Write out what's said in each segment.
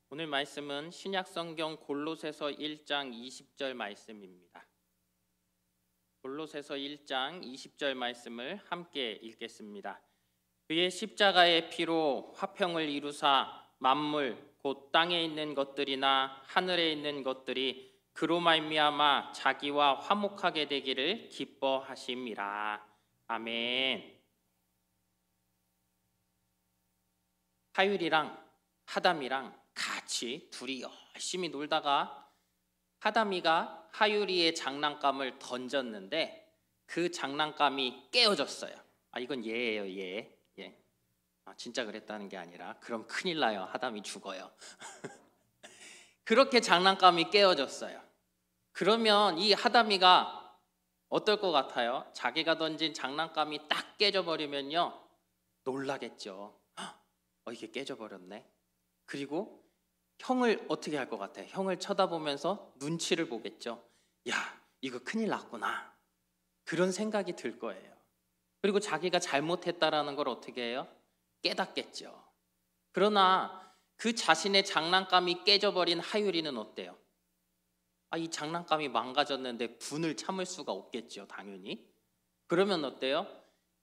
오늘 말씀은 신약성경 골로새서 1장 20절 말씀입니다. 골로새서 1장 20절 말씀을 함께 읽겠습니다. 그의 십자가의 피로 화평을 이루사 만물 곧 땅에 있는 것들이나 하늘에 있는 것들이 그로 말미암아 자기와 화목하게 되기를 기뻐하심이라. 아멘. 하율이랑 하담이랑 같이 둘이 열심히 놀다가 하담이가 하율이의 장난감을 던졌는데 그 장난감이 깨어졌어요. 이건 얘예요, 얘. 진짜 그랬다는 게 아니라 그럼 큰일 나요. 하담이 죽어요. 그렇게 장난감이 깨어졌어요. 그러면 이 하담이가 어떨 것 같아요? 자기가 던진 장난감이 딱 깨져버리면요, 놀라겠죠. 이게 깨져버렸네. 그리고 형을 어떻게 할 것 같아요? 형을 쳐다보면서 눈치를 보겠죠. 야, 이거 큰일 났구나. 그런 생각이 들 거예요. 그리고 자기가 잘못했다라는 걸 어떻게 해요? 깨닫겠죠. 그러나 그 자신의 장난감이 깨져버린 하율이는 어때요? 이 장난감이 망가졌는데 분을 참을 수가 없겠죠, 당연히. 그러면 어때요?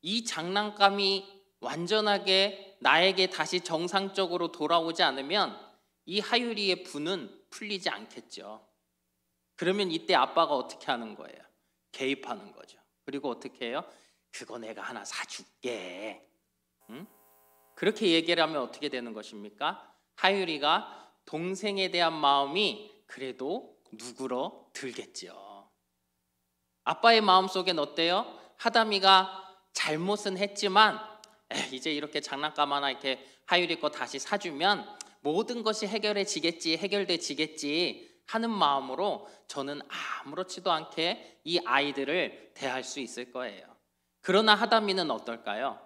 이 장난감이 완전하게 나에게 다시 정상적으로 돌아오지 않으면 이 하율이의 분은 풀리지 않겠죠. 그러면 이때 아빠가 어떻게 하는 거예요? 개입하는 거죠. 그리고 어떻게 해요? 그거 내가 하나 사줄게. 응? 그렇게 얘기를 하면 어떻게 되는 것입니까? 하율이가 동생에 대한 마음이 그래도 누그러 들겠죠. 아빠의 마음속엔 어때요? 하담이가 잘못은 했지만 이제 이렇게 장난감 하나 이렇게 하율이 거 다시 사주면 모든 것이 해결되지겠지 하는 마음으로 저는 아무렇지도 않게 이 아이들을 대할 수 있을 거예요. 그러나 하담이는 어떨까요?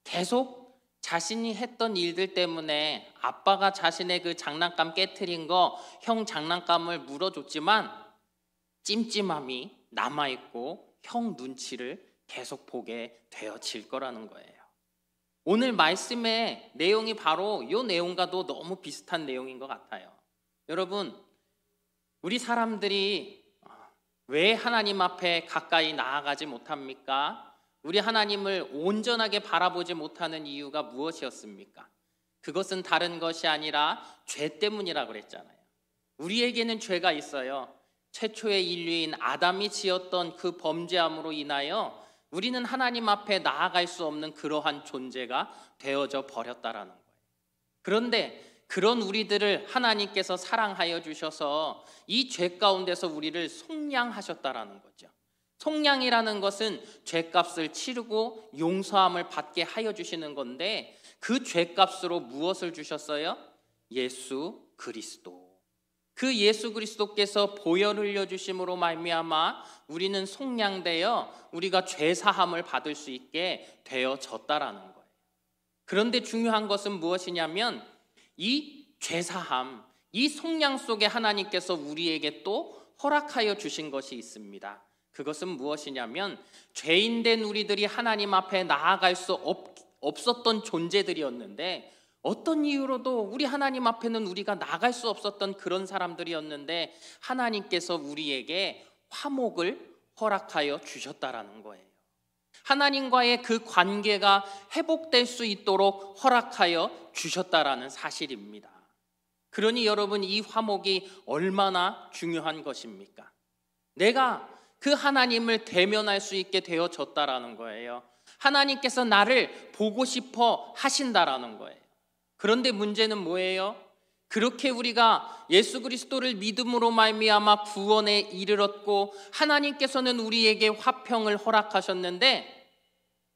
계속 자신이 했던 일들 때문에 아빠가 자신의 그 장난감 깨트린 거 형 장난감을 물어줬지만 찜찜함이 남아있고 형 눈치를 계속 보게 되어질 거라는 거예요. 오늘 말씀의 내용이 바로 이 내용과도 너무 비슷한 내용인 것 같아요. 여러분, 우리 사람들이 왜 하나님 앞에 가까이 나아가지 못합니까? 우리 하나님을 온전하게 바라보지 못하는 이유가 무엇이었습니까? 그것은 다른 것이 아니라 죄 때문이라고 그랬잖아요. 우리에게는 죄가 있어요. 최초의 인류인 아담이 지었던 그 범죄함으로 인하여 우리는 하나님 앞에 나아갈 수 없는 그러한 존재가 되어져 버렸다라는 거예요. 그런데 그런 우리들을 하나님께서 사랑하여 주셔서 이 죄 가운데서 우리를 속량하셨다라는 거죠. 속량이라는 것은 죄값을 치르고 용서함을 받게 하여 주시는 건데 그 죄값으로 무엇을 주셨어요? 예수 그리스도. 그 예수 그리스도께서 보혈 흘려주심으로 말미암아 우리는 속량되어 우리가 죄사함을 받을 수 있게 되어졌다라는 거예요. 그런데 중요한 것은 무엇이냐면 이 죄사함, 이 속량 속에 하나님께서 우리에게 또 허락하여 주신 것이 있습니다. 그것은 무엇이냐면 죄인된 우리들이 하나님 앞에 나아갈 수 없었던 존재들이었는데 어떤 이유로도 우리 하나님 앞에는 우리가 나갈 수 없었던 그런 사람들이었는데 하나님께서 우리에게 화목을 허락하여 주셨다라는 거예요. 하나님과의 그 관계가 회복될 수 있도록 허락하여 주셨다라는 사실입니다. 그러니 여러분, 이 화목이 얼마나 중요한 것입니까? 내가 그 하나님을 대면할 수 있게 되어졌다라는 거예요. 하나님께서 나를 보고 싶어 하신다라는 거예요. 그런데 문제는 뭐예요? 그렇게 우리가 예수 그리스도를 믿음으로 말미암아 구원에 이르렀고 하나님께서는 우리에게 화평을 허락하셨는데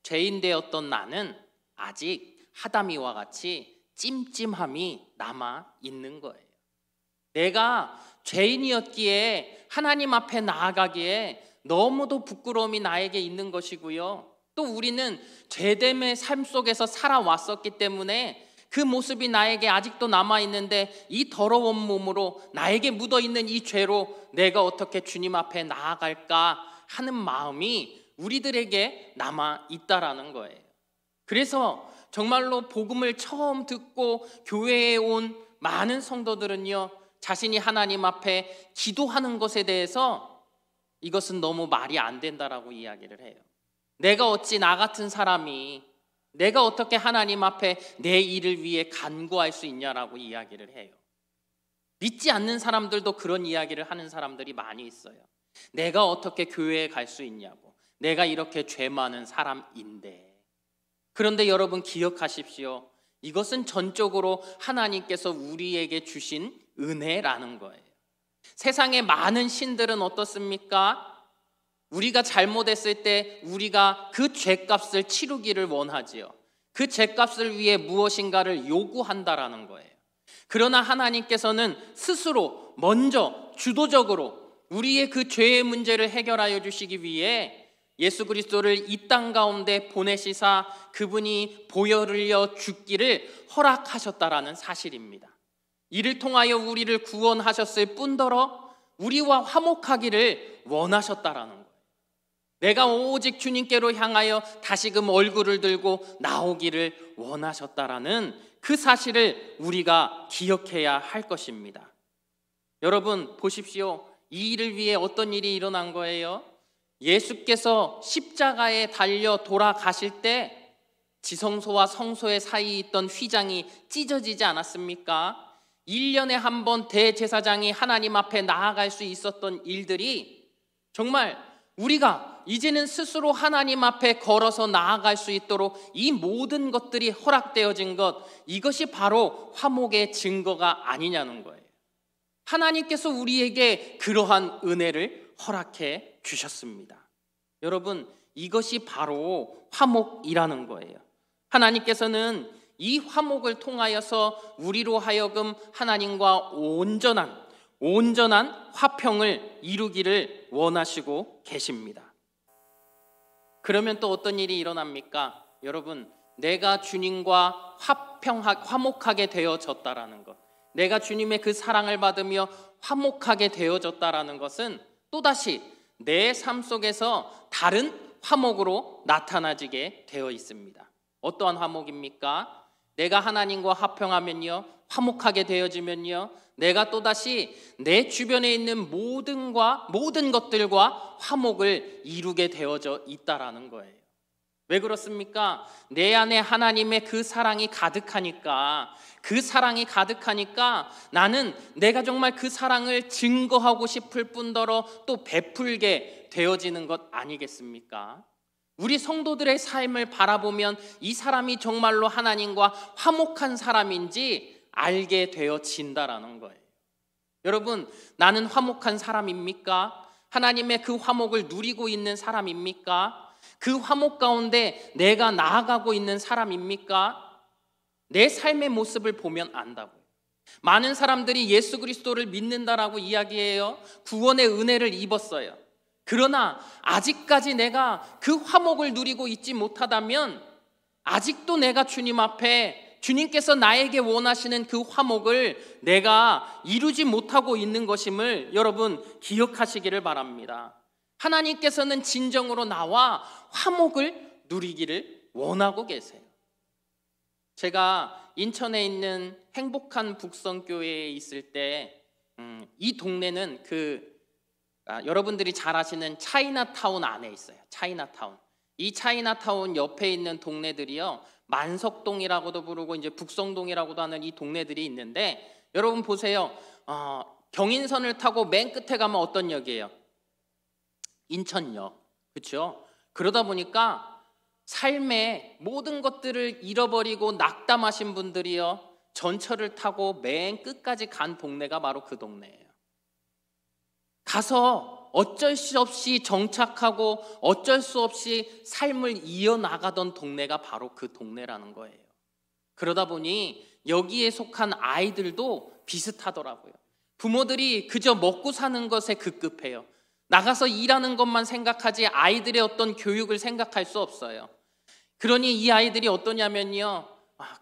죄인 되었던 나는 아직 하담이와 같이 찜찜함이 남아 있는 거예요. 내가 죄인이었기에 하나님 앞에 나아가기에 너무도 부끄러움이 나에게 있는 것이고요. 또 우리는 죄됨의 삶 속에서 살아왔었기 때문에 그 모습이 나에게 아직도 남아있는데 이 더러운 몸으로 나에게 묻어있는 이 죄로 내가 어떻게 주님 앞에 나아갈까 하는 마음이 우리들에게 남아있다라는 거예요. 그래서 정말로 복음을 처음 듣고 교회에 온 많은 성도들은요, 자신이 하나님 앞에 기도하는 것에 대해서 이것은 너무 말이 안 된다라고 이야기를 해요. 내가 어찌 나 같은 사람이 내가 어떻게 하나님 앞에 내 일을 위해 간구할 수 있냐라고 이야기를 해요. 믿지 않는 사람들도 그런 이야기를 하는 사람들이 많이 있어요. 내가 어떻게 교회에 갈 수 있냐고. 내가 이렇게 죄 많은 사람인데. 그런데 여러분 기억하십시오. 이것은 전적으로 하나님께서 우리에게 주신 은혜라는 거예요. 세상의 많은 신들은 어떻습니까? 우리가 잘못했을 때 우리가 그 죄값을 치르기를 원하지요. 그 죄값을 위해 무엇인가를 요구한다라는 거예요. 그러나 하나님께서는 스스로 먼저 주도적으로 우리의 그 죄의 문제를 해결하여 주시기 위해 예수 그리스도를 이 땅 가운데 보내시사 그분이 보혈 흘려 죽기를 허락하셨다라는 사실입니다. 이를 통하여 우리를 구원하셨을 뿐더러 우리와 화목하기를 원하셨다라는 거예요. 내가 오직 주님께로 향하여 다시금 얼굴을 들고 나오기를 원하셨다라는 그 사실을 우리가 기억해야 할 것입니다. 여러분 보십시오. 이 일을 위해 어떤 일이 일어난 거예요? 예수께서 십자가에 달려 돌아가실 때 지성소와 성소의 사이에 있던 휘장이 찢어지지 않았습니까? 1년에 한 번 대제사장이 하나님 앞에 나아갈 수 있었던 일들이 정말 우리가 이제는 스스로 하나님 앞에 걸어서 나아갈 수 있도록 이 모든 것들이 허락되어진 것, 이것이 바로 화목의 증거가 아니냐는 거예요. 하나님께서 우리에게 그러한 은혜를 허락해 주셨습니다. 여러분, 이것이 바로 화목이라는 거예요. 하나님께서는 이 화목을 통하여서 우리로 하여금 하나님과 온전한 화평을 이루기를 원하시고 계십니다. 그러면 또 어떤 일이 일어납니까? 여러분, 내가 주님과 화목하게 되어졌다라는 것, 내가 주님의 그 사랑을 받으며 화목하게 되어졌다라는 것은 또다시 내 삶 속에서 다른 화목으로 나타나지게 되어 있습니다. 어떠한 화목입니까? 내가 하나님과 화평하면요, 화목하게 되어지면요, 내가 또다시 내 주변에 있는 모든 것들과 화목을 이루게 되어져 있다라는 거예요. 왜 그렇습니까? 내 안에 하나님의 그 사랑이 가득하니까, 나는 내가 정말 그 사랑을 증거하고 싶을 뿐더러 또 베풀게 되어지는 것 아니겠습니까? 우리 성도들의 삶을 바라보면 이 사람이 정말로 하나님과 화목한 사람인지 알게 되어진다라는 거예요. 여러분, 나는 화목한 사람입니까? 하나님의 그 화목을 누리고 있는 사람입니까? 그 화목 가운데 내가 나아가고 있는 사람입니까? 내 삶의 모습을 보면 안다고요. 많은 사람들이 예수 그리스도를 믿는다라고 이야기해요. 구원의 은혜를 입었어요. 그러나 아직까지 내가 그 화목을 누리고 있지 못하다면 아직도 내가 주님 앞에 주님께서 나에게 원하시는 그 화목을 내가 이루지 못하고 있는 것임을 여러분 기억하시기를 바랍니다. 하나님께서는 진정으로 나와 화목을 누리기를 원하고 계세요. 제가 인천에 있는 행복한 북성교회에 있을 때 이 동네는 여러분들이 잘 아시는 차이나타운 안에 있어요. 차이나타운. 이 차이나타운 옆에 있는 동네들이요, 만석동이라고도 부르고 이제 북성동이라고도 하는 이 동네들이 있는데, 여러분 보세요. 경인선을 타고 맨 끝에 가면 어떤 역이에요? 인천역. 그렇죠? 그러다 보니까 삶의 모든 것들을 잃어버리고 낙담하신 분들이요, 전철을 타고 맨 끝까지 간 동네가 바로 그 동네예요. 가서 어쩔 수 없이 정착하고 어쩔 수 없이 삶을 이어나가던 동네가 바로 그 동네라는 거예요. 그러다 보니 여기에 속한 아이들도 비슷하더라고요. 부모들이 그저 먹고 사는 것에 급급해요. 나가서 일하는 것만 생각하지 아이들의 어떤 교육을 생각할 수 없어요. 그러니 이 아이들이 어떠냐면요,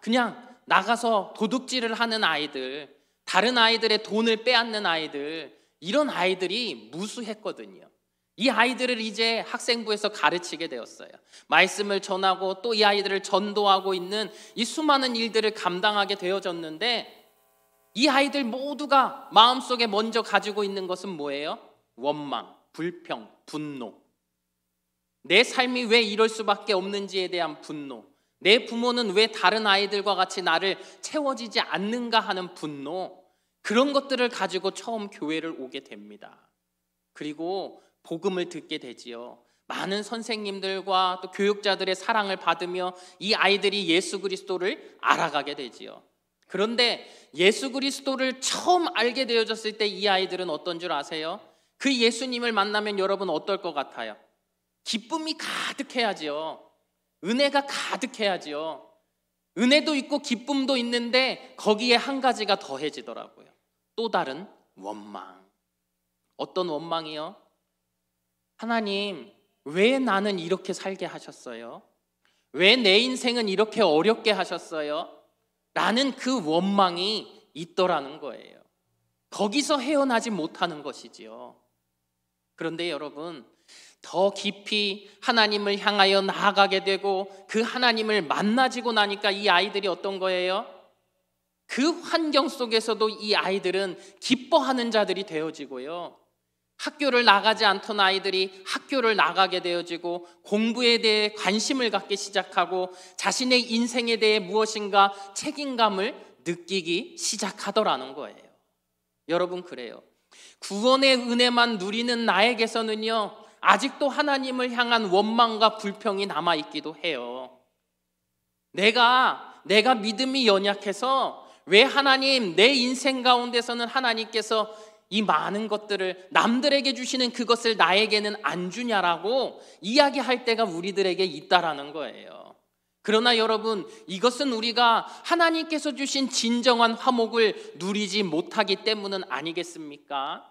그냥 나가서 도둑질을 하는 아이들, 다른 아이들의 돈을 빼앗는 아이들, 이런 아이들이 무수했거든요. 이 아이들을 이제 학생부에서 가르치게 되었어요. 말씀을 전하고 또 이 아이들을 전도하고 있는 이 수많은 일들을 감당하게 되어졌는데, 이 아이들 모두가 마음속에 먼저 가지고 있는 것은 뭐예요? 원망, 불평, 분노. 내 삶이 왜 이럴 수밖에 없는지에 대한 분노, 내 부모는 왜 다른 아이들과 같이 나를 채워지지 않는가 하는 분노, 그런 것들을 가지고 처음 교회를 오게 됩니다. 그리고 복음을 듣게 되지요. 많은 선생님들과 또 교육자들의 사랑을 받으며 이 아이들이 예수 그리스도를 알아가게 되지요. 그런데 예수 그리스도를 처음 알게 되어졌을 때 이 아이들은 어떤 줄 아세요? 그 예수님을 만나면 여러분 어떨 것 같아요? 기쁨이 가득해야지요. 은혜가 가득해야지요. 은혜도 있고 기쁨도 있는데 거기에 한 가지가 더해지더라고요. 또 다른 원망. 어떤 원망이요? 하나님, 왜 나는 이렇게 살게 하셨어요? 왜 내 인생은 이렇게 어렵게 하셨어요? 라는 그 원망이 있더라는 거예요. 거기서 헤어나지 못하는 것이지요. 그런데 여러분, 더 깊이 하나님을 향하여 나아가게 되고 그 하나님을 만나지고 나니까 이 아이들이 어떤 거예요? 그 환경 속에서도 이 아이들은 기뻐하는 자들이 되어지고요. 학교를 나가지 않던 아이들이 학교를 나가게 되어지고 공부에 대해 관심을 갖기 시작하고 자신의 인생에 대해 무엇인가 책임감을 느끼기 시작하더라는 거예요. 여러분, 그래요. 구원의 은혜만 누리는 나에게서는요, 아직도 하나님을 향한 원망과 불평이 남아있기도 해요. 내가 믿음이 연약해서 왜 하나님, 내 인생 가운데서는 하나님께서 이 많은 것들을 남들에게 주시는 그것을 나에게는 안 주냐라고 이야기할 때가 우리들에게 있다라는 거예요. 그러나 여러분, 이것은 우리가 하나님께서 주신 진정한 화목을 누리지 못하기 때문은 아니겠습니까?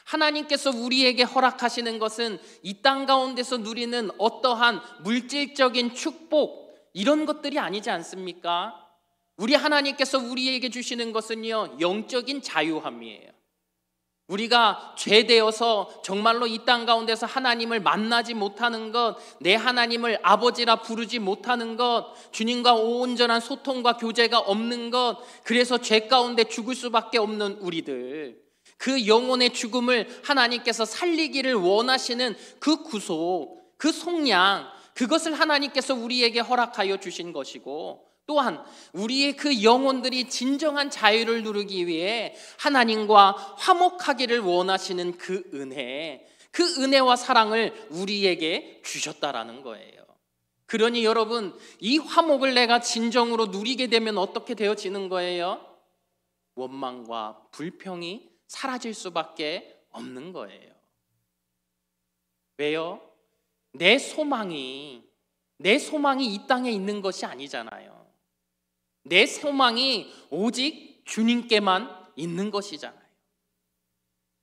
하나님께서 우리에게 허락하시는 것은 이 땅 가운데서 누리는 어떠한 물질적인 축복, 이런 것들이 아니지 않습니까? 우리 하나님께서 우리에게 주시는 것은요, 영적인 자유함이에요. 우리가 죄되어서 정말로 이 땅 가운데서 하나님을 만나지 못하는 것, 내 하나님을 아버지라 부르지 못하는 것, 주님과 온전한 소통과 교제가 없는 것, 그래서 죄 가운데 죽을 수밖에 없는 우리들, 그 영혼의 죽음을 하나님께서 살리기를 원하시는 그 구속, 그 속량, 그것을 하나님께서 우리에게 허락하여 주신 것이고, 또한 우리의 그 영혼들이 진정한 자유를 누리기 위해 하나님과 화목하기를 원하시는 그 은혜와 사랑을 우리에게 주셨다라는 거예요. 그러니 여러분, 이 화목을 내가 진정으로 누리게 되면 어떻게 되어지는 거예요? 원망과 불평이 사라질 수밖에 없는 거예요. 왜요? 내 소망이 이 땅에 있는 것이 아니잖아요. 내 소망이 오직 주님께만 있는 것이잖아요.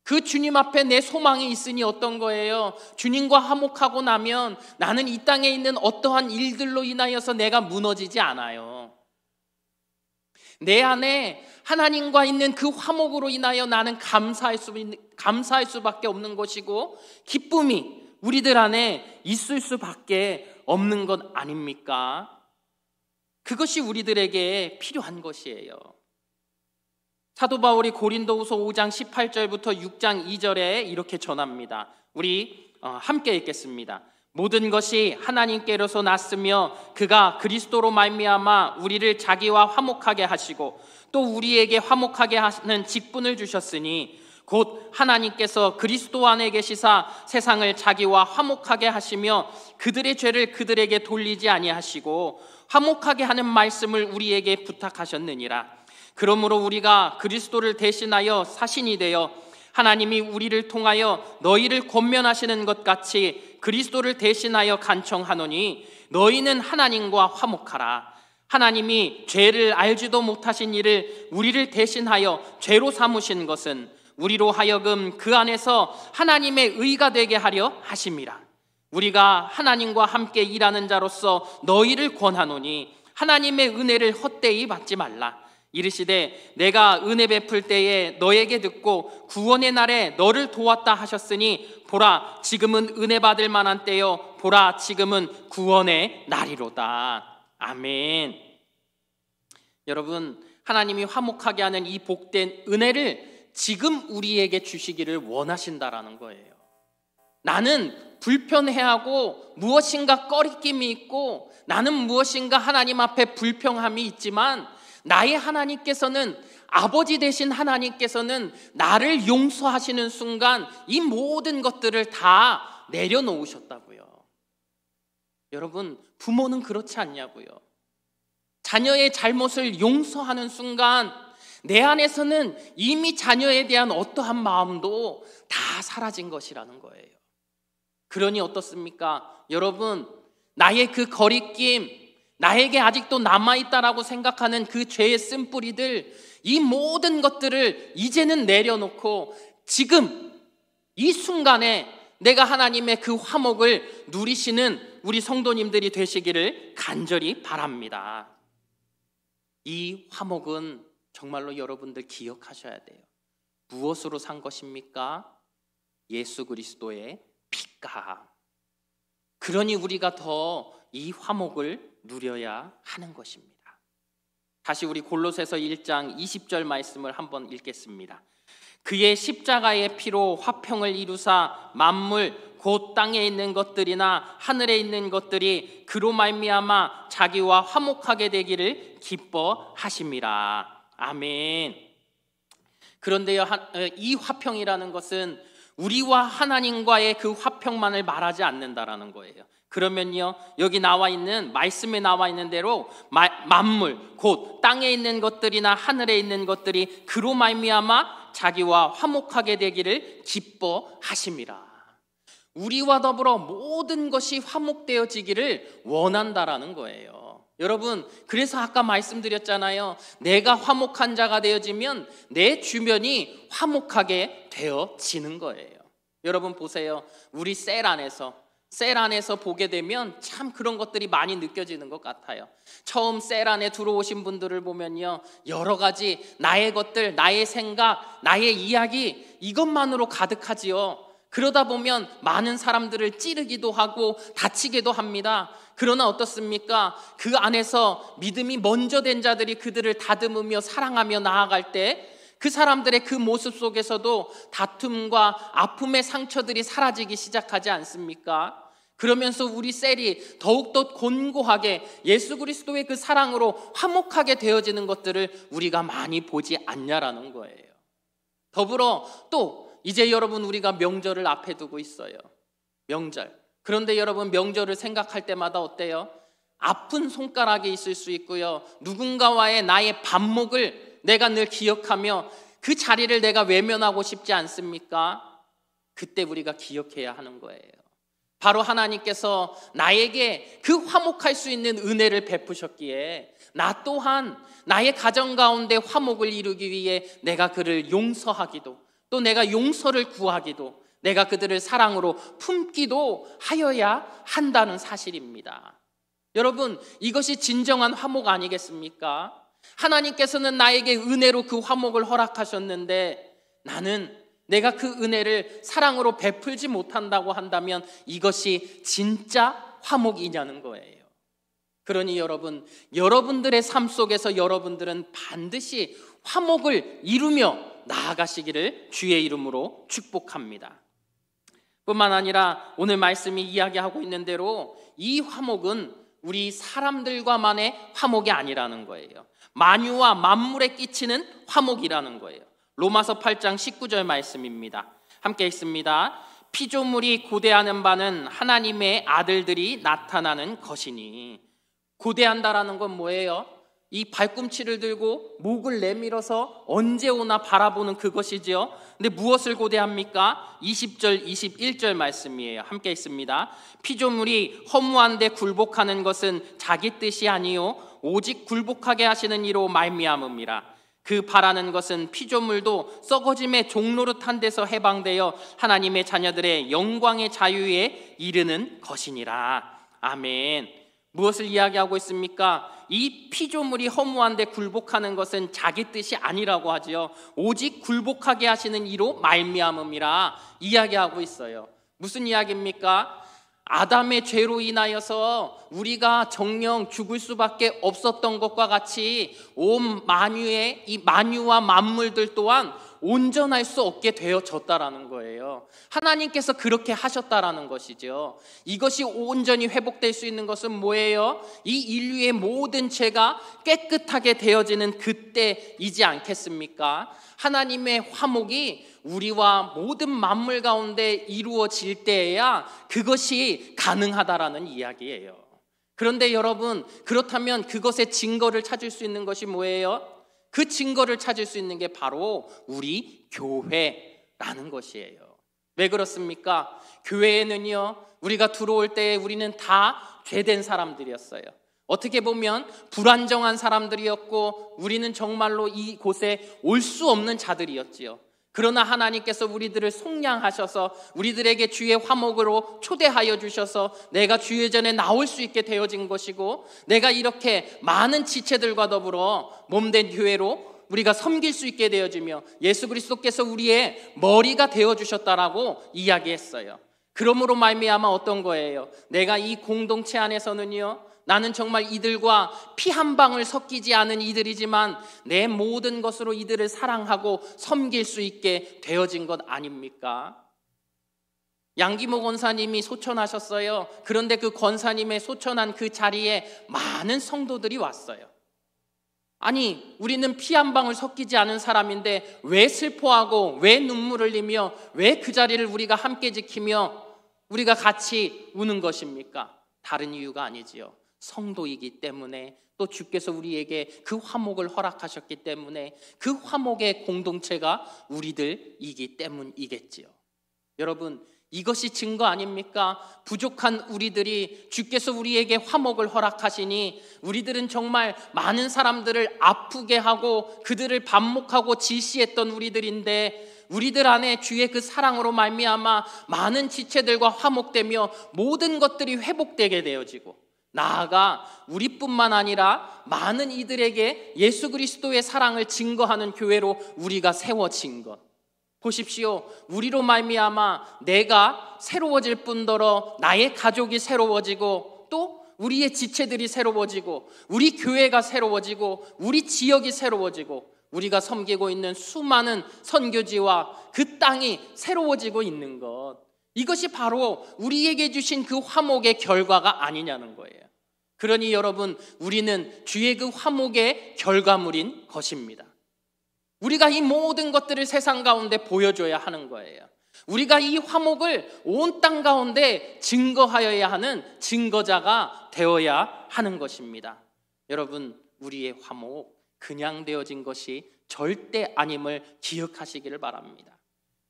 그 주님 앞에 내 소망이 있으니 어떤 거예요? 주님과 화목하고 나면 나는 이 땅에 있는 어떠한 일들로 인하여서 내가 무너지지 않아요. 내 안에 하나님과 있는 그 화목으로 인하여 나는 감사할 수밖에 없는 것이고, 기쁨이 우리들 안에 있을 수밖에 없는 것 아닙니까? 그것이 우리들에게 필요한 것이에요. 사도 바울이 고린도후서 5장 18절부터 6장 2절에 이렇게 전합니다. 우리 함께 읽겠습니다. 모든 것이 하나님께로서 났으며 그가 그리스도로 말미암아 우리를 자기와 화목하게 하시고 또 우리에게 화목하게 하는 직분을 주셨으니 곧 하나님께서 그리스도 안에 계시사 세상을 자기와 화목하게 하시며 그들의 죄를 그들에게 돌리지 아니하시고 화목하게 하는 말씀을 우리에게 부탁하셨느니라. 그러므로 우리가 그리스도를 대신하여 사신이 되어 하나님이 우리를 통하여 너희를 권면하시는 것 같이 그리스도를 대신하여 간청하노니 너희는 하나님과 화목하라. 하나님이 죄를 알지도 못하신 이를 우리를 대신하여 죄로 삼으신 것은 우리로 하여금 그 안에서 하나님의 의가 되게 하려 하심이라. 우리가 하나님과 함께 일하는 자로서 너희를 권하노니 하나님의 은혜를 헛되이 받지 말라. 이르시되 내가 은혜 베풀 때에 너에게 듣고 구원의 날에 너를 도왔다 하셨으니 보라 지금은 은혜 받을 만한 때요 보라 지금은 구원의 날이로다. 아멘. 여러분, 하나님이 화목하게 하는 이 복된 은혜를 지금 우리에게 주시기를 원하신다라는 거예요. 나는 불편해하고 무엇인가 꺼리낌이 있고 나는 무엇인가 하나님 앞에 불평함이 있지만 나의 하나님께서는, 아버지 되신 하나님께서는 나를 용서하시는 순간 이 모든 것들을 다 내려놓으셨다고요. 여러분, 부모는 그렇지 않냐고요. 자녀의 잘못을 용서하는 순간 내 안에서는 이미 자녀에 대한 어떠한 마음도 다 사라진 것이라는 거예요. 그러니 어떻습니까? 여러분, 나의 그 거리낌, 나에게 아직도 남아있다라고 생각하는 그 죄의 쓴뿌리들, 이 모든 것들을 이제는 내려놓고 지금 이 순간에 내가 하나님의 그 화목을 누리시는 우리 성도님들이 되시기를 간절히 바랍니다. 이 화목은 정말로 여러분들 기억하셔야 돼요. 무엇으로 산 것입니까? 예수 그리스도의 피가. 그러니 우리가 더 이 화목을 누려야 하는 것입니다. 다시 우리 골로새서 1장 20절 말씀을 한번 읽겠습니다. 그의 십자가의 피로 화평을 이루사 만물 곧 땅에 있는 것들이나 하늘에 있는 것들이 그로 말미암아 자기와 화목하게 되기를 기뻐하심이라. 아멘. 그런데요, 이 화평이라는 것은 우리와 하나님과의 그 화평만을 말하지 않는다라는 거예요. 그러면요, 여기 나와 있는 말씀에 나와 있는 대로 만물 곧 땅에 있는 것들이나 하늘에 있는 것들이 그로 말미암아 자기와 화목하게 되기를 기뻐하심이라. 우리와 더불어 모든 것이 화목되어지기를 원한다라는 거예요. 여러분, 그래서 아까 말씀드렸잖아요. 내가 화목한 자가 되어지면 내 주변이 화목하게 되어지는 거예요. 여러분 보세요. 우리 셀 안에서 보게 되면 참 그런 것들이 많이 느껴지는 것 같아요. 처음 셀 안에 들어오신 분들을 보면요, 여러 가지 나의 것들, 나의 생각, 나의 이야기, 이것만으로 가득하지요. 그러다 보면 많은 사람들을 찌르기도 하고 다치기도 합니다. 그러나 어떻습니까? 그 안에서 믿음이 먼저 된 자들이 그들을 다듬으며 사랑하며 나아갈 때 그 사람들의 그 모습 속에서도 다툼과 아픔의 상처들이 사라지기 시작하지 않습니까? 그러면서 우리 셀이 더욱더 곤고하게 예수 그리스도의 그 사랑으로 화목하게 되어지는 것들을 우리가 많이 보지 않냐라는 거예요. 더불어 또 이제 여러분, 우리가 명절을 앞에 두고 있어요. 명절. 그런데 여러분, 명절을 생각할 때마다 어때요? 아픈 손가락이 있을 수 있고요, 누군가와의 나의 반목을 내가 늘 기억하며 그 자리를 내가 외면하고 싶지 않습니까? 그때 우리가 기억해야 하는 거예요. 바로 하나님께서 나에게 그 화목할 수 있는 은혜를 베푸셨기에 나 또한 나의 가정 가운데 화목을 이루기 위해 내가 그를 용서하기도, 또 내가 용서를 구하기도, 내가 그들을 사랑으로 품기도 하여야 한다는 사실입니다. 여러분, 이것이 진정한 화목 아니겠습니까? 하나님께서는 나에게 은혜로 그 화목을 허락하셨는데 나는 내가 그 은혜를 사랑으로 베풀지 못한다고 한다면 이것이 진짜 화목이냐는 거예요. 그러니 여러분, 여러분들의 삶 속에서 여러분들은 반드시 화목을 이루며 나아가시기를 주의 이름으로 축복합니다. 뿐만 아니라 오늘 말씀이 이야기하고 있는 대로 이 화목은 우리 사람들과만의 화목이 아니라는 거예요. 만유와 만물에 끼치는 화목이라는 거예요. 로마서 8장 19절 말씀입니다. 함께 읽습니다. 피조물이 고대하는 바는 하나님의 아들들이 나타나는 것이니. 고대한다라는 건 뭐예요? 이 발꿈치를 들고 목을 내밀어서 언제 오나 바라보는 그것이지요. 근데 무엇을 고대합니까? 20절 21절 말씀이에요. 함께 읽습니다. 피조물이 허무한데 굴복하는 것은 자기 뜻이 아니요 오직 굴복하게 하시는 이로 말미암음이라. 그 바라는 것은 피조물도 썩어짐의 종노릇한 데서 해방되어 하나님의 자녀들의 영광의 자유에 이르는 것이니라. 아멘. 무엇을 이야기하고 있습니까? 이 피조물이 허무한데 굴복하는 것은 자기 뜻이 아니라고 하지요. 오직 굴복하게 하시는 이로 말미암음이라 이야기하고 있어요. 무슨 이야기입니까? 아담의 죄로 인하여서 우리가 정령 죽을 수밖에 없었던 것과 같이 온 만유의 이 만유와 만물들 또한 온전할 수 없게 되어졌다라는 거예요. 하나님께서 그렇게 하셨다라는 것이죠. 이것이 온전히 회복될 수 있는 것은 뭐예요? 이 인류의 모든 죄가 깨끗하게 되어지는 그때이지 않겠습니까? 하나님의 화목이 우리와 모든 만물 가운데 이루어질 때에야 그것이 가능하다라는 이야기예요. 그런데 여러분, 그렇다면 그것의 증거를 찾을 수 있는 것이 뭐예요? 그 증거를 찾을 수 있는 게 바로 우리 교회라는 것이에요. 왜 그렇습니까? 교회에는요, 우리가 들어올 때 우리는 다 죄된 사람들이었어요. 어떻게 보면 불안정한 사람들이었고 우리는 정말로 이곳에 올 수 없는 자들이었지요. 그러나 하나님께서 우리들을 속량하셔서 우리들에게 주의 화목으로 초대하여 주셔서 내가 주의 전에 나올 수 있게 되어진 것이고, 내가 이렇게 많은 지체들과 더불어 몸된 교회로 우리가 섬길 수 있게 되어지며 예수 그리스도께서 우리의 머리가 되어주셨다라고 이야기했어요. 그러므로 말미암아 어떤 거예요? 내가 이 공동체 안에서는요, 나는 정말 이들과 피 한 방울 섞이지 않은 이들이지만 내 모든 것으로 이들을 사랑하고 섬길 수 있게 되어진 것 아닙니까? 양기모 권사님이 소천하셨어요. 그런데 그 권사님의 소천한 그 자리에 많은 성도들이 왔어요. 아니, 우리는 피 한 방울 섞이지 않은 사람인데 왜 슬퍼하고 왜 눈물을 흘리며 왜 그 자리를 우리가 함께 지키며 우리가 같이 우는 것입니까? 다른 이유가 아니지요. 성도이기 때문에, 또 주께서 우리에게 그 화목을 허락하셨기 때문에, 그 화목의 공동체가 우리들이기 때문이겠지요. 여러분, 이것이 증거 아닙니까? 부족한 우리들이 주께서 우리에게 화목을 허락하시니 우리들은 정말 많은 사람들을 아프게 하고 그들을 반목하고 질시했던 우리들인데, 우리들 안에 주의 그 사랑으로 말미암아 많은 지체들과 화목되며 모든 것들이 회복되게 되어지고, 나아가 우리뿐만 아니라 많은 이들에게 예수 그리스도의 사랑을 증거하는 교회로 우리가 세워진 것. 보십시오. 우리로 말미암아 내가 새로워질 뿐더러 나의 가족이 새로워지고, 또 우리의 지체들이 새로워지고, 우리 교회가 새로워지고, 우리 지역이 새로워지고, 우리가 섬기고 있는 수많은 선교지와 그 땅이 새로워지고 있는 것. 이것이 바로 우리에게 주신 그 화목의 결과가 아니냐는 거예요. 그러니 여러분, 우리는 주의 그 화목의 결과물인 것입니다. 우리가 이 모든 것들을 세상 가운데 보여줘야 하는 거예요. 우리가 이 화목을 온 땅 가운데 증거하여야 하는 증거자가 되어야 하는 것입니다. 여러분, 우리의 화목 그냥 되어진 것이 절대 아님을 기억하시기를 바랍니다.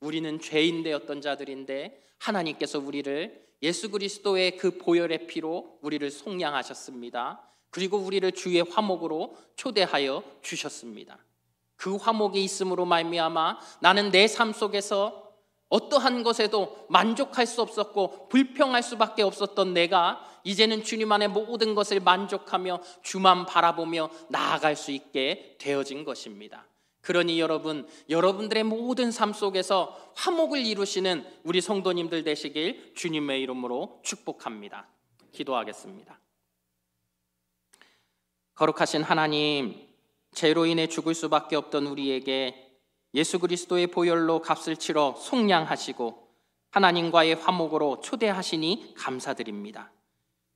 우리는 죄인 되었던 자들인데 하나님께서 우리를 예수 그리스도의 그 보혈의 피로 우리를 속량하셨습니다. 그리고 우리를 주의 화목으로 초대하여 주셨습니다. 그 화목이 있음으로 말미암아 나는 내 삶 속에서 어떠한 것에도 만족할 수 없었고 불평할 수밖에 없었던 내가 이제는 주님 안에 모든 것을 만족하며 주만 바라보며 나아갈 수 있게 되어진 것입니다. 그러니 여러분, 여러분들의 모든 삶 속에서 화목을 이루시는 우리 성도님들 되시길 주님의 이름으로 축복합니다. 기도하겠습니다. 거룩하신 하나님, 죄로 인해 죽을 수밖에 없던 우리에게 예수 그리스도의 보혈로 값을 치러 속량하시고 하나님과의 화목으로 초대하시니 감사드립니다.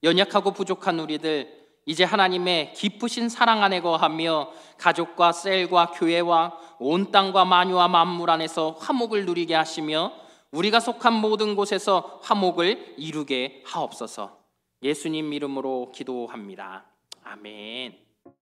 연약하고 부족한 우리들, 이제 하나님의 깊으신 사랑 안에 거하며 가족과 셀과 교회와 온 땅과 만유와 만물 안에서 화목을 누리게 하시며 우리가 속한 모든 곳에서 화목을 이루게 하옵소서. 예수님 이름으로 기도합니다. 아멘.